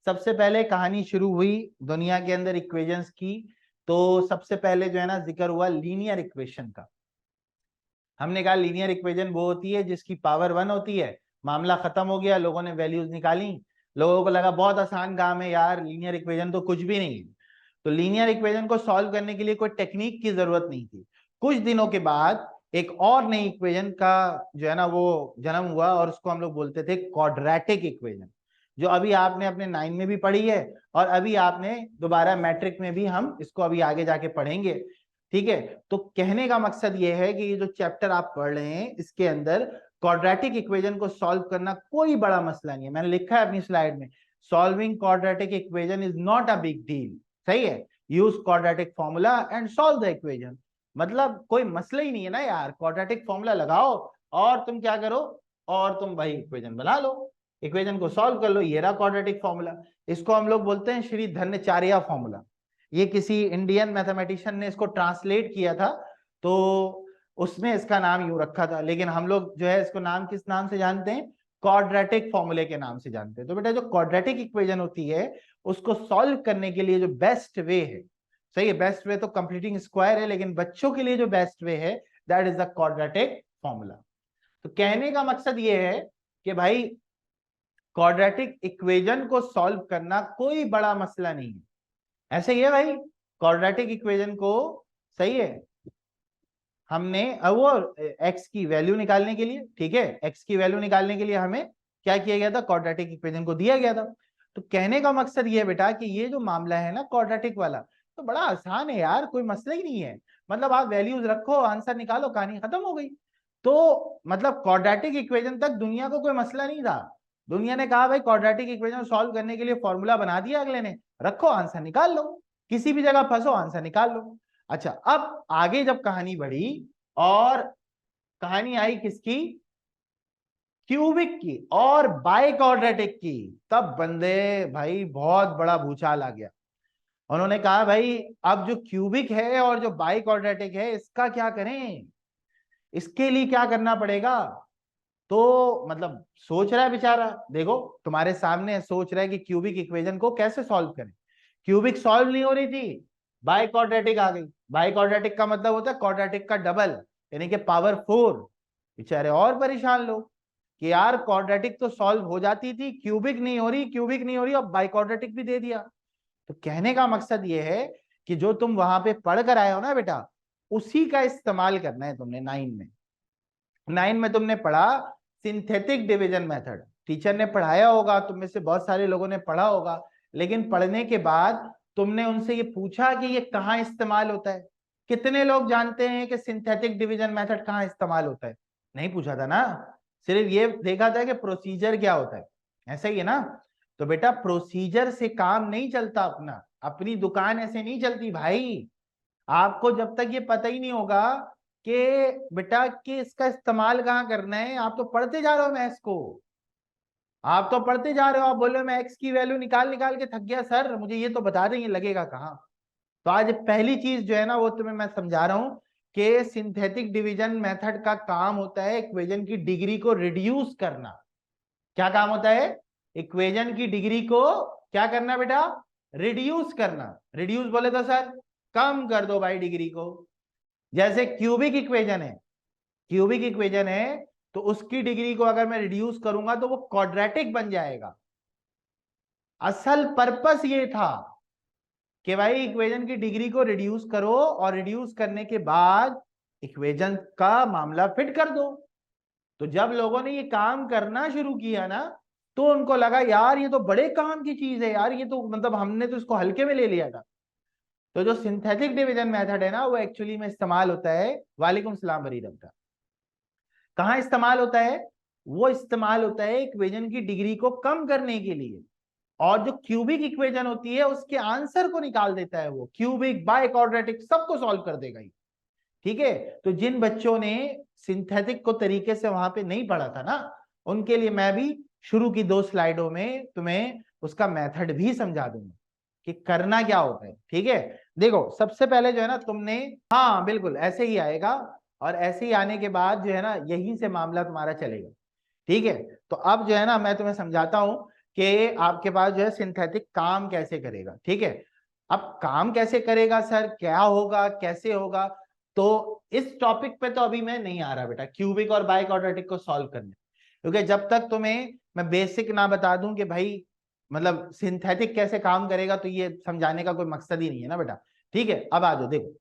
सबसे पहले कहानी शुरू हुई दुनिया के अंदर इक्वेशंस की, तो सबसे पहले जो है ना जिक्र हुआ लीनियर इक्वेशन का। हमने कहा लीनियर इक्वेशन वो होती है जिसकी पावर 1 होती है। मामला खत्म हो गया, लोगों ने वैल्यूज निकाली, लोगों को लगा बहुत आसान काम है यार, लीनियर इक्वेशन तो कुछ भी नहीं है। तो लीनियर इक्वेशन को सॉल्व करने के लिए कोई टेक्निक की जरूरत नहीं थी। कुछ दिनों के बाद एक और नई इक्वेशन का जो है ना वो जन्म हुआ, और उसको हम लोग बोलते थे क्वाड्रेटिक इक्वेशन, जो अभी आपने अपने 9 में भी पढ़ी है, और अभी आपने दोबारा मैट्रिक में भी हम इसको अभी आगे जाके पढ़ेंगे। ठीक है, तो कहने का मकसद ये है कि ये जो चैप्टर आप पढ़ रहे हैं इसके अंदर क्वाड्रेटिक इक्वेशन को सॉल्व करना कोई बड़ा मसला नहीं है। मैंने लिखा है अपनी स्लाइड में, solving quadratic equation is not a big deal. सही है, use quadratic formula and solve the equation. मतलब कोई मसला ही नहीं है ना यार, क्वाड्रेटिक फॉर्मूला लगाओ और तुम क्या करो, और तुम भाई इक्वेशन बना लो, इक्वेशन को सॉल्व कर लो, ये रहा क्वाड्रेटिक फॉर्मूला। इसको हम लोग बोलते हैं श्री धन्यचार्या फॉर्मूला। ये किसी इंडियन मैथमेटिशियन ने इसको ट्रांसलेट किया था, तो उसमें इसका नाम यूं रखा था, लेकिन हम लोग जो है इसको नाम किस नाम से जानते हैं, क्वाड्रेटिक फॉर्मूले के नाम से जानते हैं। तो बेटा जो क्वाड्रेटिक इक्वेशन होती है उसको सॉल्व करने के लिए जो बेस्ट वे है, सही है, बेस्ट वे तो कंप्लीटिंग स्क्वायर है, लेकिन बच्चों के लिए जो बेस्ट वे है that is the quadratic formula. तो कहने का मकसद ये है कि भाई क्वाड्रेटिक इक्वेशन को सॉल्व करना कोई बड़ा मसला नहीं है। ऐसे ही है भाई, क्वाड्रेटिक इक्वेशन को, सही है, हमने वो एक्स की वैल्यू निकालने के लिए, ठीक है, एक्स की वैल्यू निकालने के लिए हमें क्या किया गया था, क्वाड्रेटिक इक्वेशन को दिया गया था। तो कहने का मकसद ये है बेटा कि ये जो मामला है ना क्वाड्रेटिक वाला, तो बड़ा आसान है यार, कोई मसला ही नहीं है। मतलब आप वैल्यूज रखो, आंसर निकालो, कहानी खत्म हो गई। तो मतलब क्वाड्रेटिक इक्वेशन तक दुनिया को कोई मसला नहीं था। दुनिया ने कहा भाई क्वाड्रेटिक इक्वेशन सॉल्व करने के लिए फॉर्मूला बना दिया अगले ने, रखो आंसर निकाल लो, किसी भी जगह फंसो आंसर निकाल लो। अच्छा, अब आगे जब कहानी बढ़ी और कहानी आई किसकी, क्यूबिक की और बाई क्वाड्रेटिक की, तब बंदे भाई बहुत बड़ा भूचाल आ गया। उन्होंने कहा भाई अब जो क्यूबिक है और जो बाई क्वाड्रेटिक है इसका क्या करें, इसके लिए क्या करना पड़ेगा। तो मतलब सोच रहा है बेचारा, देखो तुम्हारे सामने सोच रहा है कि क्यूबिक इक्वेशन को कैसे सॉल्व करें। क्यूबिक सॉल्व नहीं हो रही थी, बाई क्वाड्रेटिक आ गई। बाई क्वाड्रेटिक का मतलब होता है क्वाड्रेटिक का डबल, यानी कि पावर 4। बेचारे और परेशान लोग कि यार क्वाड्रेटिक तो सॉल्व हो जाती थी, क्यूबिक नहीं हो रही, क्यूबिक नहीं हो रही, और बाई क्वाड्रेटिक भी दे दिया। तो कहने का मकसद ये है कि जो तुम वहां पे पढ़ कर आए हो ना बेटा, उसी का इस्तेमाल करना है तुमने 9 में। 9 में तुमने पढ़ा सिंथेटिक डिवीजन मेथड, टीचर ने पढ़ाया होगा, तुम में से बहुत सारे लोगों ने पढ़ा होगा, लेकिन पढ़ने के बाद तुमने उनसे ये पूछा कि ये कहाँ इस्तेमाल होता है। कितने लोग जानते हैं कि सिंथेटिक डिवीजन मेथड कहाँ इस्तेमाल होता है? नहीं पूछा था ना, सिर्फ ये देखा था कि प्रोसीजर क्या होता है, ऐसा ही है ना। तो बेटा प्रोसीजर से काम नहीं चलता, अपना अपनी दुकान ऐसे नहीं चलती भाई। आपको जब तक ये पता ही नहीं होगा कि बेटा कि इसका इस्तेमाल कहाँ करना है, आप तो पढ़ते जा रहे हो मैथ्स को, आप तो पढ़ते जा रहे हो, आप बोल रहे हो मैं एक्स की वैल्यू निकाल निकाल के थक गया सर, मुझे ये तो बता दें ये लगेगा कहाँ। तो आज पहली चीज जो है ना वो तुम्हें मैं समझा रहा हूं कि सिंथेटिक डिवीजन मेथड का काम होता है इक्वेशन की डिग्री को रिड्यूस करना। क्या काम होता है, इक्वेशन की डिग्री को क्या करना बेटा, रिड्यूस करना। रिड्यूस बोले तो सर कम कर दो भाई डिग्री को। जैसे क्यूबिक इक्वेशन है, क्यूबिक इक्वेशन है तो उसकी डिग्री को अगर मैं रिड्यूस करूंगा तो वो क्वाड्रेटिक बन जाएगा। असल पर्पस ये था कि भाई इक्वेशन की डिग्री को रिड्यूस करो और रिड्यूस करने के बाद इक्वेशन का मामला फिट कर दो। तो जब लोगों ने ये काम करना शुरू किया ना, तो उनको लगा यार ये तो बड़े काम की चीज है यार, ये तो मतलब हमने तो इसको हल्के में ले लिया था। तो जो सिंथेटिक डिवीजन मेथड है ना वो एक्चुअली में इस्तेमाल होता है, वालेकुम सलाम बरी रब्ता, कहाँ इस्तेमाल होता है, वो इस्तेमाल होता है इक्वेशन की डिग्री को कम करने के लिए। और जो क्यूबिक इक्वेशन होती है उसके आंसर को निकाल देता है, वो क्यूबिक बाय क्वाड्रेटिक सबको सॉल्व कर देगा ही। ठीक है, तो जिन बच्चों ने सिंथेटिक को तरीके से वहां पे नहीं पढ़ा था ना, उनके लिए मैं भी शुरू की 2 स्लाइडों में तुम्हें उसका मेथड भी समझा दूंगा कि करना क्या होता है। ठीक है, देखो सबसे पहले जो है ना तुमने, हाँ बिल्कुल ऐसे ही आएगा, और ऐसे ही आने के बाद जो है ना यहीं से मामला तुम्हारा चलेगा। ठीक है, तो अब जो है ना मैं तुम्हें समझाता हूं कि आपके पास जो है सिंथेटिक काम कैसे करेगा, ठीक है। अब काम कैसे करेगा सर, क्या होगा, कैसे होगा, तो इस टॉपिक पे तो अभी मैं नहीं आ रहा बेटा क्यूबिक और बाई क्वाड्रेटिक को सॉल्व करने, क्योंकि जब तक तुम्हें मैं बेसिक ना बता दूं कि भाई मतलब सिंथेटिक कैसे काम करेगा, तो ये समझाने का कोई मकसद ही नहीं है ना बेटा। ठीक है, अब आ जाओ, देखो